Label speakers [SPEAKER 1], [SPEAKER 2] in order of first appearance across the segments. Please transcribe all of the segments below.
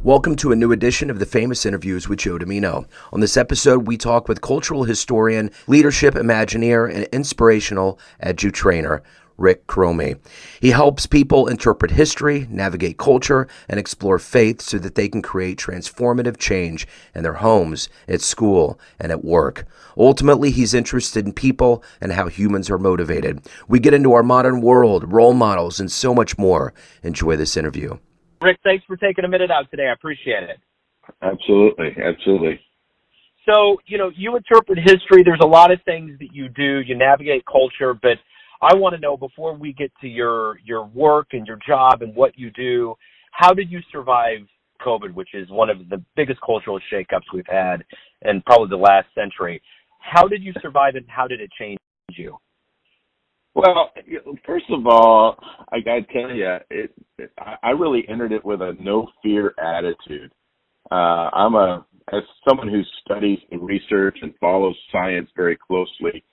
[SPEAKER 1] Welcome to a new edition of the Famous Interviews with Joe Dimino. On this episode, we talk with cultural historian, leadership imagineer, and inspirational edutrainer, Chromey. He helps people interpret history, navigate culture, and explore faith so that they can create transformative change in their homes, at school, and at work. Ultimately, he's interested in people and how humans are motivated. We get into our modern world, role models, and so much more. Enjoy this interview.
[SPEAKER 2] Rick, thanks for taking a minute out today. I appreciate it.
[SPEAKER 3] Absolutely.
[SPEAKER 2] So, you interpret history. There's a lot of things that you do. You navigate culture, but I want to know, before we get to your work and your job and what you do, how did you survive COVID, which is one of the biggest cultural shakeups we've had in probably the last century? How did you survive it, and how did it change you?
[SPEAKER 3] Well, first of all, I got to tell you, I really entered it with a no fear attitude. As someone who studies and research and follows science very closely,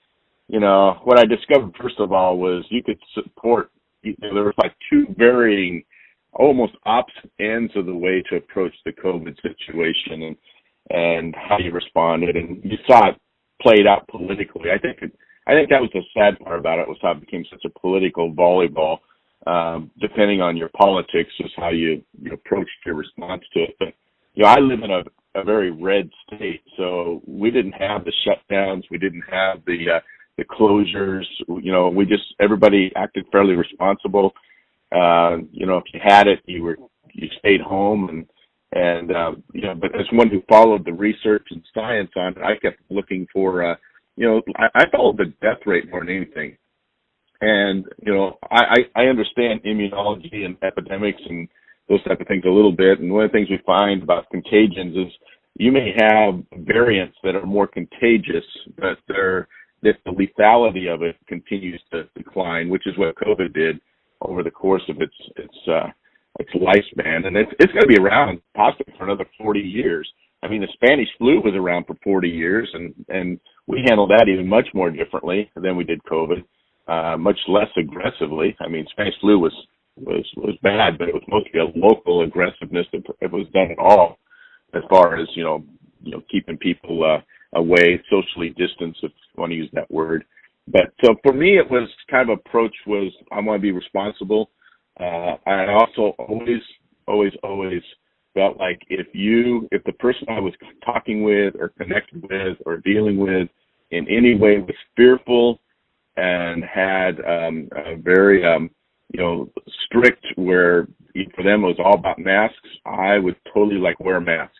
[SPEAKER 3] what I discovered first of all was you could support. There was like two varying, almost opposite ends of the way to approach the COVID situation and how you responded, and you saw it played out politically. I think that was the sad part about it, was how it became such a political volleyball. Depending on your politics is how you approached your response to it. But, I live in a very red state, so we didn't have the shutdowns. We didn't have the closures. Everybody acted fairly responsible. If you had it, you stayed home but as one who followed the research and science on it, I kept looking for, I followed the death rate more than anything. And, I understand immunology and epidemics and those type of things a little bit. And one of the things we find about contagions is you may have variants that are more contagious, but the lethality of it continues to decline, which is what COVID did over the course of its lifespan. And it's going to be around possibly for another 40 years. I mean, the Spanish flu was around for 40 years, and we handled that even much more differently than we did COVID, much less aggressively. I mean, Spanish flu was bad, but it was mostly a local aggressiveness if it was done at all, as far as, keeping people away, socially distanced, if you want to use that word. But so for me, it was kind of approach was, I want to be responsible. I also always felt like if the person I was talking with or connected with or dealing with in any way was fearful and had a very, strict, where for them it was all about masks, I would totally wear a mask.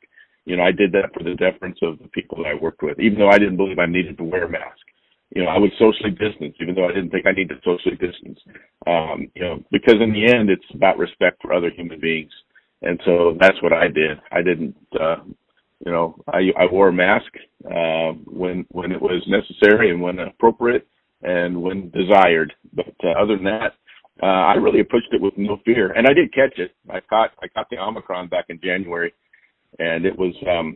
[SPEAKER 3] I did that for the deference of the people that I worked with, even though I didn't believe I needed to wear a mask. I would socially distance, even though I didn't think I needed to socially distance. Because in the end, it's about respect for other human beings. And so that's what I did. I didn't, I wore a mask when it was necessary and when appropriate and when desired. But other than that, I really approached it with no fear. And I did catch it. I caught the Omicron back in January, and it was a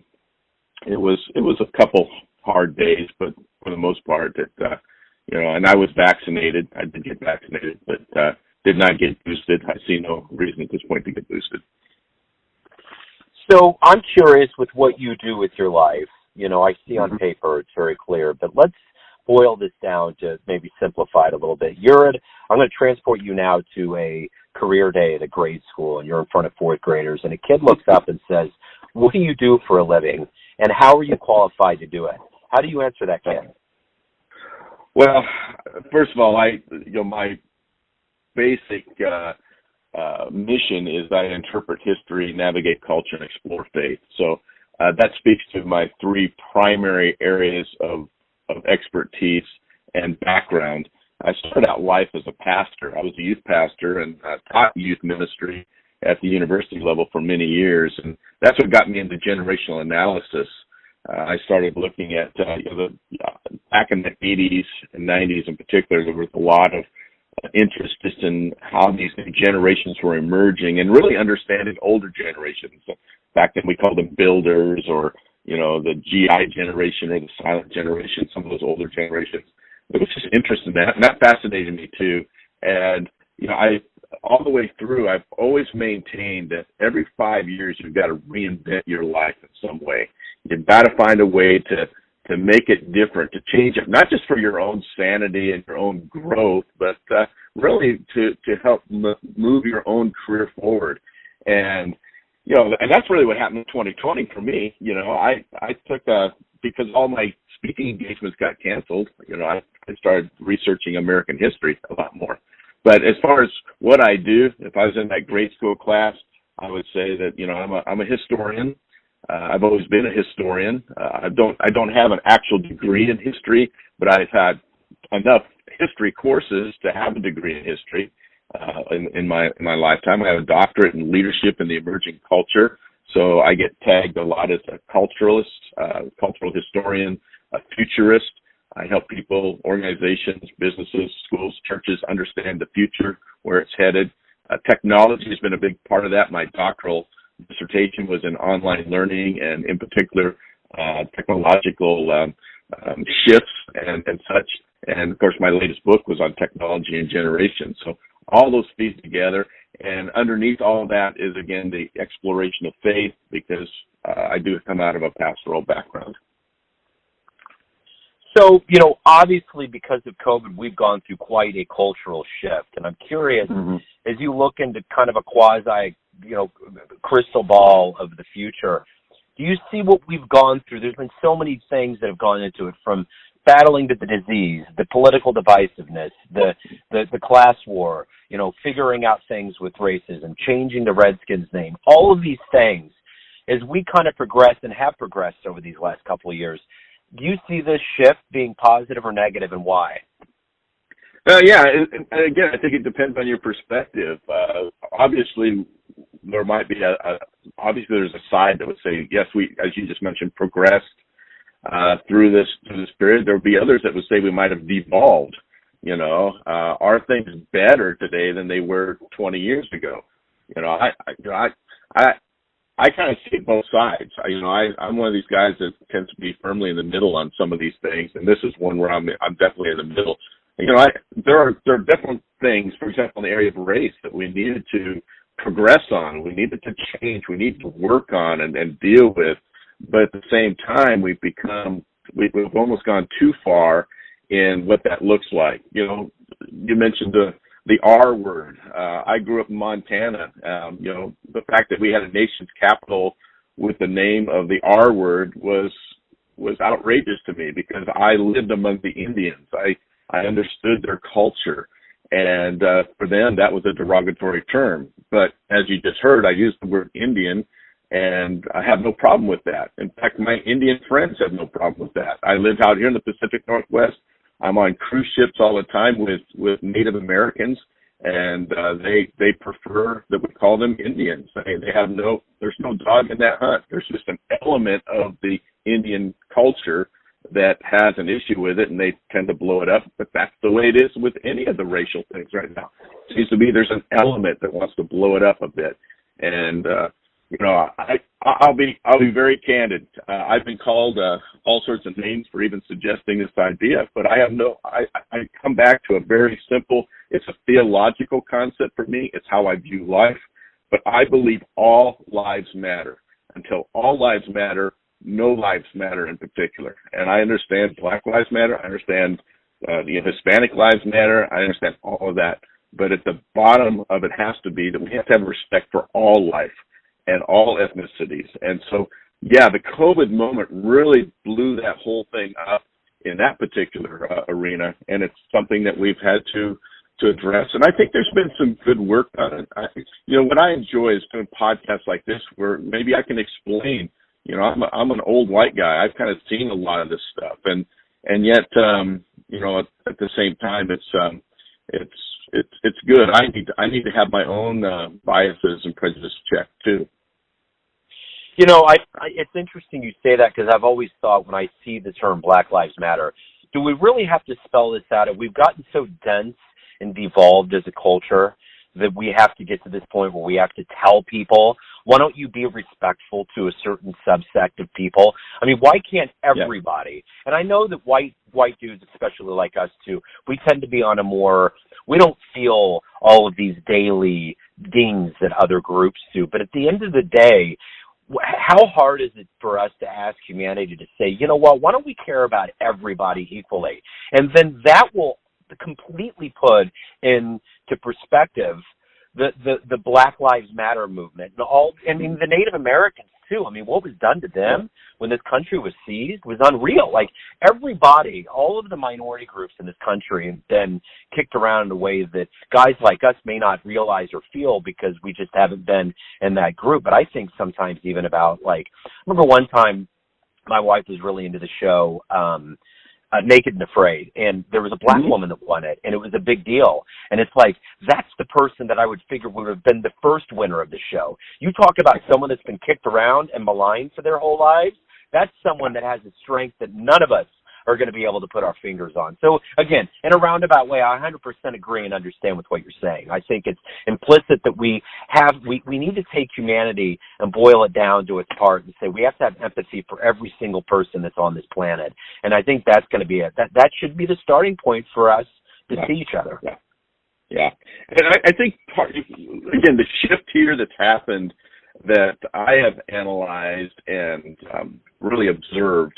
[SPEAKER 3] couple hard days, but for the most part, and I was vaccinated. I did get vaccinated, but did not get boosted. I see no reason at this point to get boosted.
[SPEAKER 2] So I'm curious with what you do with your life. I see on paper it's very clear, but let's boil this down to maybe simplify it a little bit. I'm going to transport you now to a career day at a grade school, and you're in front of fourth graders, and a kid looks up and says, "What do you do for a living, and how are you qualified to do it?" How do you answer that kid?
[SPEAKER 3] Well, first of all, my basic mission is that I interpret history, navigate culture, and explore faith. So that speaks to my three primary areas of expertise and background. I started out life as a pastor. I was a youth pastor and taught youth ministry at the university level for many years, and that's what got me into generational analysis. I started looking at back in the 80s and 90s in particular, there was a lot of interest just in how these new generations were emerging and really understanding older generations. Back then we called them builders, or the GI generation or the silent generation, some of those older generations. There was just interest in that, and that fascinated me too. And I all the way through, I've always maintained that every 5 years you've got to reinvent your life in some way. You've got to find a way to make it different, to change it, not just for your own sanity and your own growth, but really to help move your own career forward. And, and that's really what happened in 2020 for me. I took, because all my speaking engagements got canceled, I started researching American history a lot more. But as far as what I do, if I was in that grade school class, I would say that, I'm a historian. I've always been a historian. I don't have an actual degree in history, but I've had enough history courses to have a degree in history in my lifetime. I have a doctorate in leadership in the emerging culture, so I get tagged a lot as a culturalist, cultural historian, a futurist. I help people, organizations, businesses, schools, churches understand the future, where it's headed. Technology has been a big part of that. My doctoral dissertation was in online learning and in particular technological shifts and such. And of course, my latest book was on technology and generation. So all those feed together. And underneath all of that is, again, the exploration of faith, because I do come out of a pastoral background.
[SPEAKER 2] So, obviously because of COVID, we've gone through quite a cultural shift. And I'm curious, as you look into kind of a quasi, crystal ball of the future, do you see what we've gone through? There's been so many things that have gone into it, from battling the disease, the political divisiveness, the class war, figuring out things with racism, changing the Redskins name, all of these things. As we kind of progress and have progressed over these last couple of years, do you see this shift being positive or negative, and why?
[SPEAKER 3] Yeah, and again, I think it depends on your perspective. Obviously, there might be obviously there's a side that would say, yes, we, as you just mentioned, progressed through this period. There would be others that would say we might have devolved. Are things better today than they were 20 years ago? I kind of see both sides. I'm one of these guys that tends to be firmly in the middle on some of these things, and this is one where I'm definitely in the middle. There are different things, for example, in the area of race, that we needed to progress on, we needed to change, we need to work on and deal with. But at the same time, we've almost gone too far in what that looks like. You mentioned the R word. I grew up in Montana. The fact that we had a nation's capital with the name of the R word was outrageous to me, because I lived among the Indians. I understood their culture, and for them that was a derogatory term. But as you just heard, I used the word Indian, and I have no problem with that. In fact, my Indian friends have no problem with that. I live out here in the Pacific Northwest. I'm on cruise ships all the time with Native Americans, and they prefer that we call them Indians. There's no dog in that hunt. There's just an element of the Indian culture that has an issue with it, and they tend to blow it up. But that's the way it is with any of the racial things right now. It seems to me there's an element that wants to blow it up a bit. And I'll be very candid. I've been called all sorts of names for even suggesting this idea, but I come back to a very simple. It's a theological concept for me. It's how I view life. But I believe all lives matter. Until all lives matter, no lives matter in particular. And I understand Black lives matter. I understand the Hispanic lives matter. I understand all of that. But at the bottom of it has to be that we have to have respect for all life and all ethnicities. And so, yeah, the COVID moment really blew that whole thing up in that particular arena, and it's something that we've had to address. And I think there's been some good work on it. What I enjoy is doing podcasts like this, where maybe I can explain. I'm an old white guy. I've kind of seen a lot of this stuff, and yet, at the same time, it's good. I need to have my own biases and prejudice checked too.
[SPEAKER 2] It's interesting you say that, because I've always thought, when I see the term Black Lives Matter, do we really have to spell this out? We've gotten so dense and devolved as a culture that we have to get to this point where we have to tell people, why don't you be respectful to a certain subsect of people? I mean, why can't everybody? And I know that white dudes, especially like us too, we tend to be on a more, we don't feel all of these daily dings that other groups do. But at the end of the day, how hard is it for us to ask humanity to say, you know what, why don't we care about everybody equally? And then that will completely put into perspective the Black Lives Matter movement. I mean, the Native Americans too. I mean, what was done to them when this country was seized was unreal. Like, everybody, all of the minority groups in this country have been kicked around in a way that guys like us may not realize or feel because we just haven't been in that group. But I think sometimes even about, like, I remember one time my wife was really into the show, Naked and Afraid, and there was a black woman that won it, and it was a big deal. And it's like, that's the person that I would figure would have been the first winner of the show. You talk about someone that's been kicked around and maligned for their whole lives, that's someone that has a strength that none of us are going to be able to put our fingers on. So, again, in a roundabout way, I 100% agree and understand with what you're saying. I think it's implicit that we need to take humanity and boil it down to its part and say we have to have empathy for every single person that's on this planet. And I think that's going to be it. That should be the starting point for us to see each other.
[SPEAKER 3] Yeah. And I think again, the shift here that's happened that I have analyzed and really observed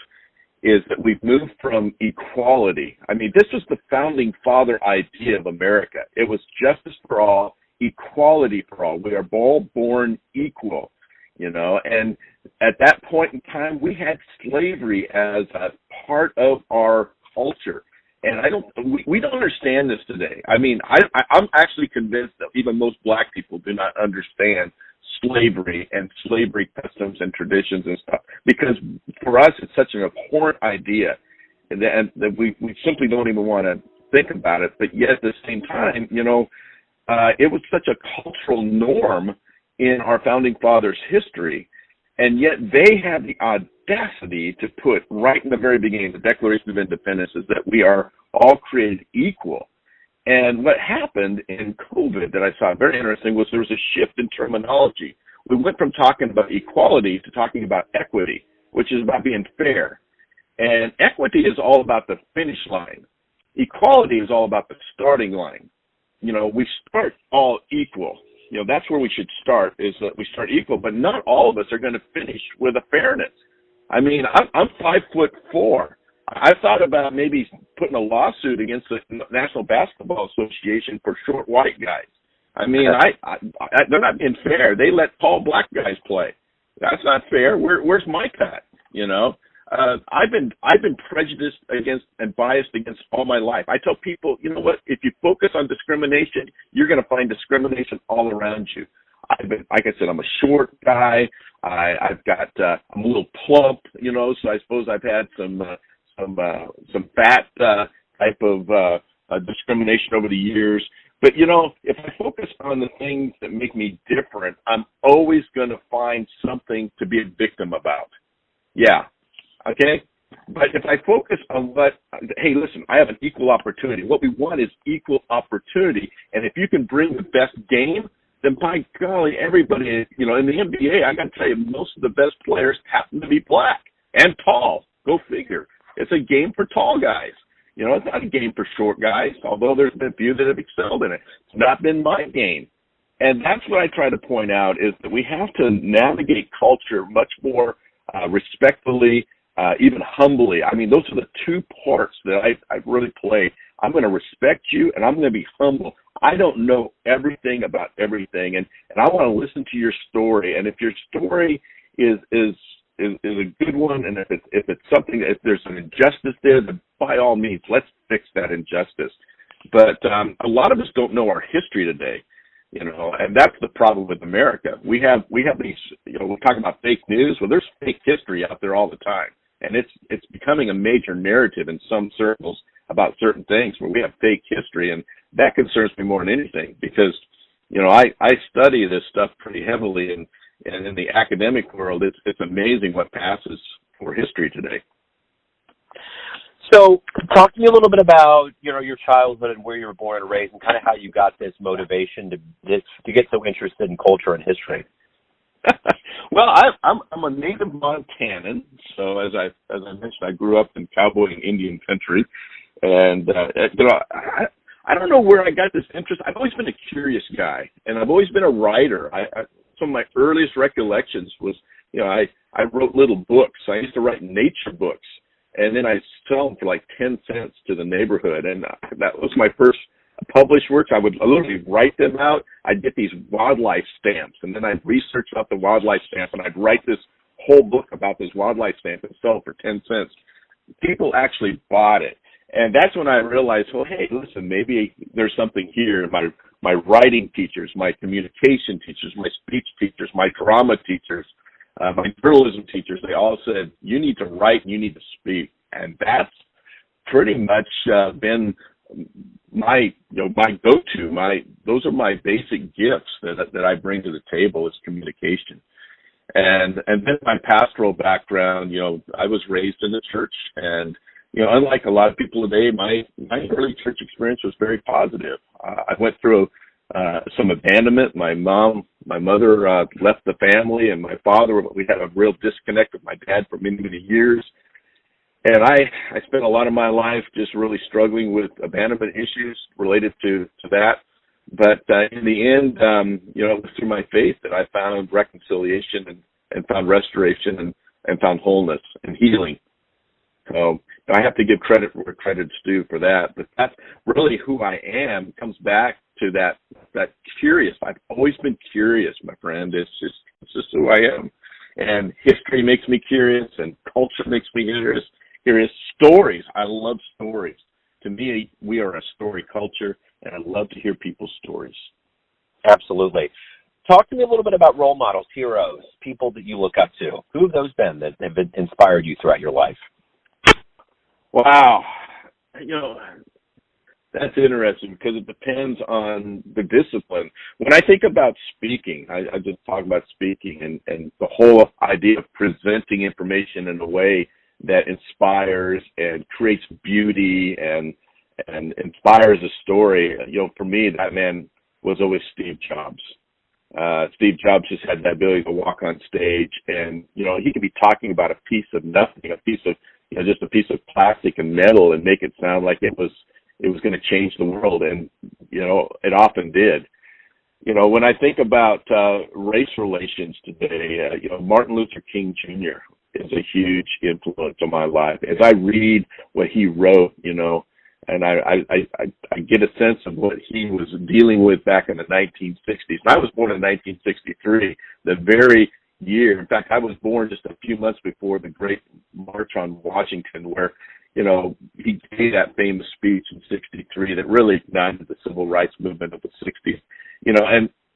[SPEAKER 3] is that we've moved from equality. I mean, this was the founding father idea of America. It was justice for all, equality for all. We are all born equal, and at that point in time, we had slavery as a part of our culture. And we don't understand this today. I mean, I'm actually convinced that even most black people do not understand slavery and slavery customs and traditions and stuff, because for us it's such an abhorrent idea that we simply don't even want to think about it. But yet at the same time, it was such a cultural norm in our founding fathers' history, and yet they had the audacity to put right in the very beginning, the Declaration of Independence, is that we are all created equal. And what happened in COVID that I saw very interesting was there was a shift in terminology. We went from talking about equality to talking about equity, which is about being fair. And equity is all about the finish line. Equality is all about the starting line. We start all equal. That's where we should start, is that we start equal, but not all of us are going to finish with a fairness. I mean, I'm 5'4". I thought about maybe putting a lawsuit against the National Basketball Association for short white guys. I mean, they're not being fair. They let tall black guys play. That's not fair. Where's my cut? I've been prejudiced against and biased against all my life. I tell people, you know what? If you focus on discrimination, you're going to find discrimination all around you. Like I said, I'm a short guy. I'm a little plump, so I suppose I've had some fat type of discrimination over the years. But, if I focus on the things that make me different, I'm always going to find something to be a victim about. Yeah. Okay? But if I focus on hey, listen, I have an equal opportunity. What we want is equal opportunity. And if you can bring the best game, then by golly, everybody, in the NBA, I got to tell you, most of the best players happen to be black and tall. Go figure. It's a game for tall guys. It's not a game for short guys, although there's been a few that have excelled in it. It's not been my game. And that's what I try to point out, is that we have to navigate culture much more respectfully, even humbly. I mean, those are the two parts that I really play. I'm going to respect you, and I'm going to be humble. I don't know everything about everything, and I want to listen to your story. And if your story is a good one, and if it's something, if there's an injustice there, then by all means, let's fix that injustice. But a lot of us don't know our history today, and that's the problem with America. We have these, we're talking about fake news. Well, there's fake history out there all the time, and it's becoming a major narrative in some circles about certain things where we have fake history, and that concerns me more than anything, because I study this stuff pretty heavily, and in the academic world, it's amazing what passes for history today.
[SPEAKER 2] So talk to me a little bit about, your childhood and where you were born and raised and kind of how you got this motivation to get so interested in culture and history.
[SPEAKER 3] Well, I'm a native Montanan, so as I mentioned, I grew up in cowboy and Indian country, and I don't know where I got this interest. I've always been a curious guy, and I've always been a writer. Some of my earliest recollections was, I wrote little books. I used to write nature books, and then I sell them for like 10 cents to the neighborhood, and that was my first published works. I would literally write them out. I'd get these wildlife stamps, and then I'd research about the wildlife stamp, and I'd write this whole book about this wildlife stamp and sell it for 10 cents. People actually bought it. And that's when I realized, well, hey, listen, maybe there's something here. My writing teachers, my communication teachers, my speech teachers, my drama teachers, my journalism teachers, they all said, you need to write and you need to speak. And that's pretty much been my go-to. Those are my basic gifts that I bring to the table is communication. And then my pastoral background, I was raised in the church, and unlike a lot of people today, my early church experience was very positive. I went through some abandonment. My mother left the family, and my father, we had a real disconnect with my dad for many, many years. And I spent a lot of my life just really struggling with abandonment issues related to that. But in the end, it was through my faith that I found reconciliation and found restoration and found wholeness and healing. So I have to give credit where credit's due for that. But that's really who I am. It comes back to that curious. I've always been curious, my friend. It's just who I am. And history makes me curious, and culture makes me curious. Stories. I love stories. To me, we are a story culture, and I love to hear people's stories.
[SPEAKER 2] Absolutely. Talk to me a little bit about role models, heroes, people that you look up to. Who have those been that have inspired you throughout your life?
[SPEAKER 3] Wow. That's interesting because it depends on the discipline. When I think about speaking, I just talk about speaking and the whole idea of presenting information in a way that inspires and creates beauty and inspires a story. For me, that man was always Steve Jobs. Steve Jobs just had that ability to walk on stage, and he could be talking about a piece of nothing, just a piece of plastic and metal, and make it sound like it was going to change the world, and it often did. When I think about race relations today, Martin Luther King Jr. is a huge influence on my life. As I read what he wrote, and I get a sense of what he was dealing with back in the 1960s. And I was born in 1963, the very year. In fact, I was born just a few months before the Great March on Washington, where he gave that famous speech in '63 that really ignited the civil rights movement of the '60s.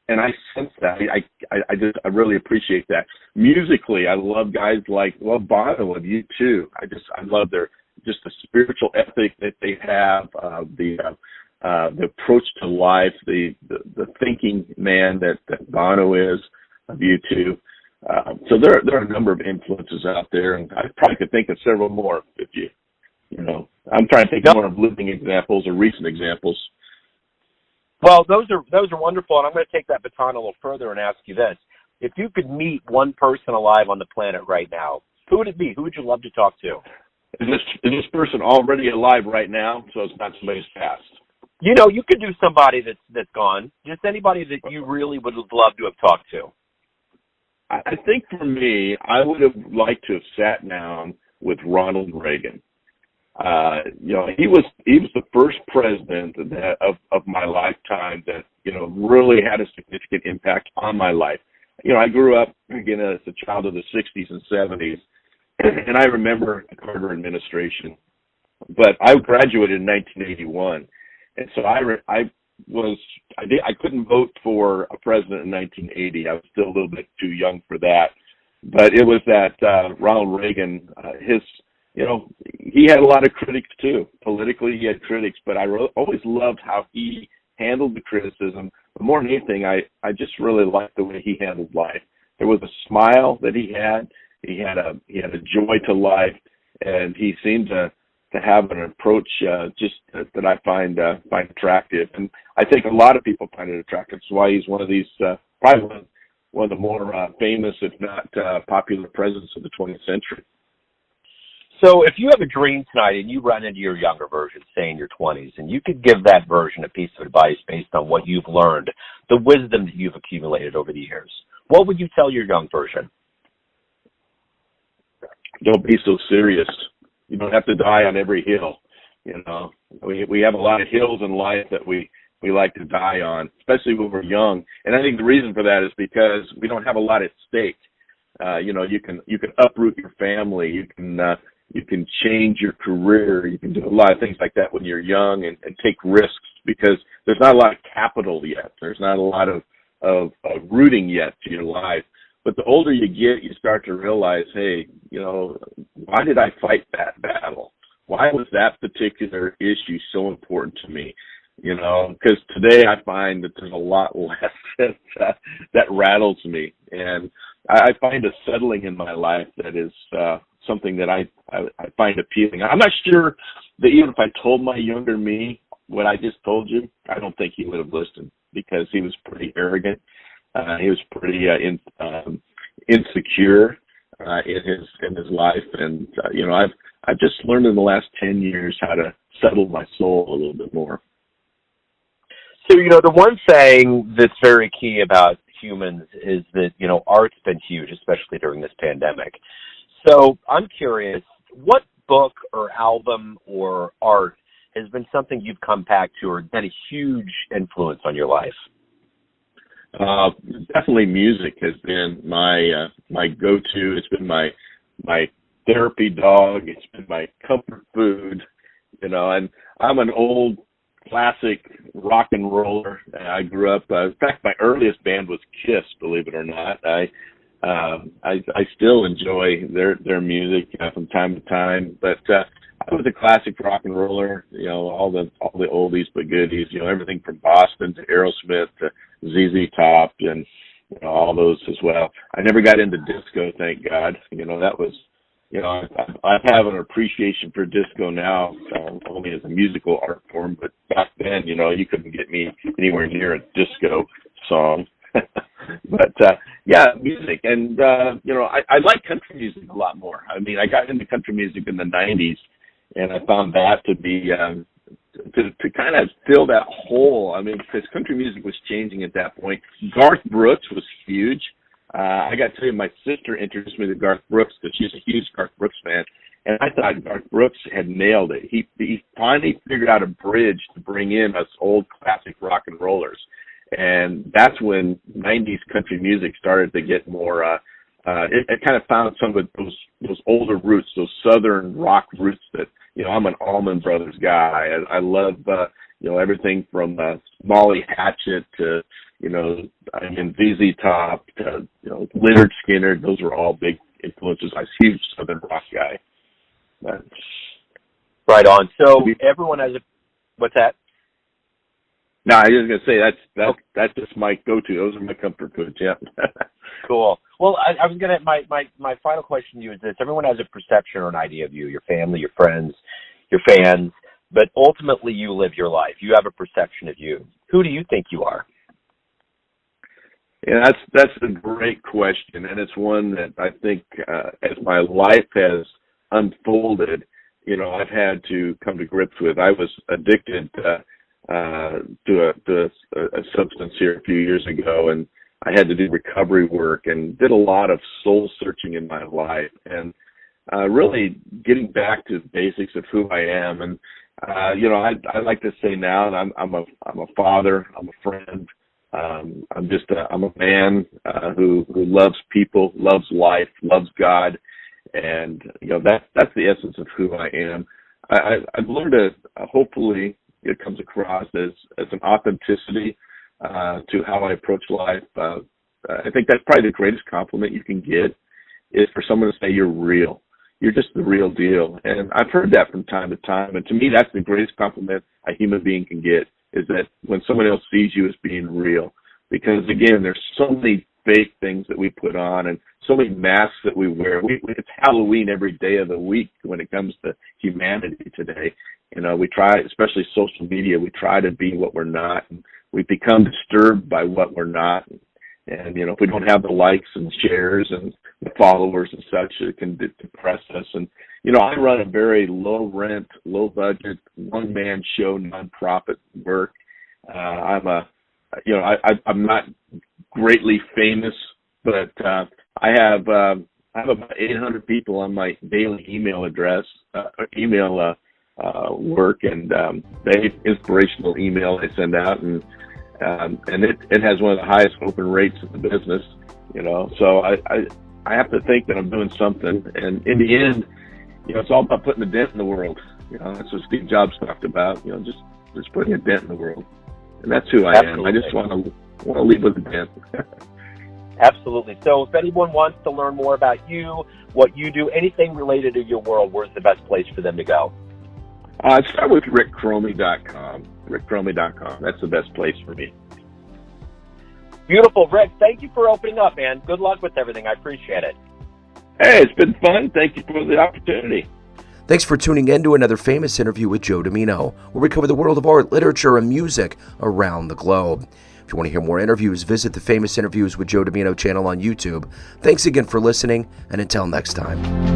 [SPEAKER 3] And I sense that. I really appreciate that. Musically, I love guys like Bono of U2. I love the spiritual ethic that they have, the approach to life, the thinking man that Bono is of U2. So there are a number of influences out there, and I probably could think of several more if I'm trying to think more of living examples or recent examples.
[SPEAKER 2] Well, those are wonderful, and I'm going to take that baton a little further and ask you this. If you could meet one person alive on the planet right now, who would it be? Who would you love to talk to?
[SPEAKER 3] Is this person already alive right now, so it's not somebody's past?
[SPEAKER 2] You could do somebody that's gone. Just anybody that you really would love to have talked to.
[SPEAKER 3] I think for me, I would have liked to have sat down with Ronald Reagan. He was the first president of my lifetime that really had a significant impact on my life. I grew up again as a child of the '60s and '70s, and I remember the Carter administration. But I graduated in 1981, and so I couldn't vote for a president in 1980. I was still a little bit too young for that. But it was that Ronald Reagan, he had a lot of critics too. Politically, he had critics, but I always loved how he handled the criticism. But more than anything, I just really liked the way he handled life. There was a smile that he had. He had a joy to life, and he seemed to have an approach just that I find attractive, and I think a lot of people find it attractive. That's why he's one of these probably one of the more famous, if not popular, presidents of the 20th century.
[SPEAKER 2] So if you have a dream tonight and you run into your younger version, say in your 20s, and you could give that version a piece of advice based on what you've learned, the wisdom that you've accumulated over the years, what would you tell your young version?
[SPEAKER 3] Don't be so serious. You don't have to die on every hill. You know, we have a lot of hills in life that we like to die on, especially when we're young. And I think the reason for that is because we don't have a lot at stake. You know, you can uproot your family. You can change your career. You can do a lot of things like that when you're young and take risks because there's not a lot of capital yet. There's not a lot of rooting yet to your life. But the older you get, you start to realize, hey, you know, why did I fight that battle? Why was that particular issue so important to me? You know, because today I find that there's a lot less that rattles me. And I find a settling in my life that is something that I find appealing. I'm not sure that even if I told my younger me what I just told you, I don't think he would have listened because he was pretty arrogant. He was pretty insecure in his life, and you know, I've just learned in the last 10 years how to settle my soul a little bit more.
[SPEAKER 2] So, you know, the one thing that's very key about humans is that, you know, art's been huge, especially during this pandemic. So I'm curious, what book or album or art has been something you've come back to or had a huge influence on your life?
[SPEAKER 3] Definitely music has been my go-to. It's been my therapy dog. It's been my comfort food, you know, and I'm an old classic rock and roller. I grew up, in fact, my earliest band was Kiss, believe it or not. I still enjoy their music from time to time, but I was a classic rock and roller, you know, all the oldies but goodies, you know, everything from Boston to Aerosmith to ZZ Top and, you know, all those as well. I never got into disco, thank God. You know, that was, you know, I have an appreciation for disco now, only as a musical art form, but back then, you know, you couldn't get me anywhere near a disco song. But yeah, music, and you know, I like country music a lot more. I mean, I got into country music in the 90s, and I found that to be to kind of fill that hole. I mean, because country music was changing at that point. Garth Brooks was huge. I got to tell you, my sister introduced me to Garth Brooks because she's a huge Garth Brooks fan, and I thought Garth Brooks had nailed it. He finally figured out a bridge to bring in us old classic rock and rollers. And that's when 90s country music started to get more, it kind of found some of those older roots, those southern rock roots that, you know, I'm an Allman Brothers guy. I love, you know, everything from Molly Hatchet to, you know, I mean, ZZ Top to, you know, Leonard Skinner. Those were all big influences. I was a huge southern rock guy. But,
[SPEAKER 2] right on. So everyone has what's that?
[SPEAKER 3] No, I was going to say that's just my go-to. Those are my comfort foods. Yeah.
[SPEAKER 2] Cool. Well, I was going to my final question to you is this: everyone has a perception or an idea of you, your family, your friends, your fans, but ultimately you live your life. You have a perception of you. Who do you think you are?
[SPEAKER 3] Yeah, that's a great question, and it's one that I think as my life has unfolded, you know, I've had to come to grips with. I was addicted to a substance here a few years ago, and I had to do recovery work and did a lot of soul searching in my life and really getting back to the basics of who I am. And you know, I like to say now that I'm a father, I'm a friend, I'm a man who loves people, loves life, loves God, and you know that's the essence of who I am. I've learned to hopefully it comes across as an authenticity to how I approach life. I think that's probably the greatest compliment you can get is for someone to say you're real. You're just the real deal. And I've heard that from time to time. And to me, that's the greatest compliment a human being can get is that when someone else sees you as being real. Because, again, there's so many fake things that we put on and so many masks that we wear. It's Halloween every day of the week when it comes to humanity today. We try, especially social media, we try to be what we're not. And we become disturbed by what we're not. And, if we don't have the likes and shares and the followers and such, it can depress us. And, I run a very low rent, low budget, one-man show, nonprofit work. I'm not greatly famous, but I have about 800 people on my daily email work, and they inspirational email I send out, and it has one of the highest open rates in the business. So I have to think that I'm doing something, and in the end, it's all about putting a dent in the world. That's what Steve Jobs talked about. Just putting a dent in the world, and that's who I am. I just want to leave with a dent.
[SPEAKER 2] Absolutely. So if anyone wants to learn more about you, what you do, anything related to your world, where's the best place for them to go?
[SPEAKER 3] Start with rickchromey.com. rickchromey.com. That's the best place for me.
[SPEAKER 2] Beautiful. Rick, thank you for opening up, man. Good luck with everything. I appreciate it.
[SPEAKER 3] Hey, it's been fun. Thank you for the opportunity.
[SPEAKER 1] Thanks for tuning in to another famous interview with Joe Dimino, where we cover the world of art, literature, and music around the globe. If you want to hear more interviews, visit the Famous Interviews with Joe Dimino channel on YouTube. Thanks again for listening, and until next time.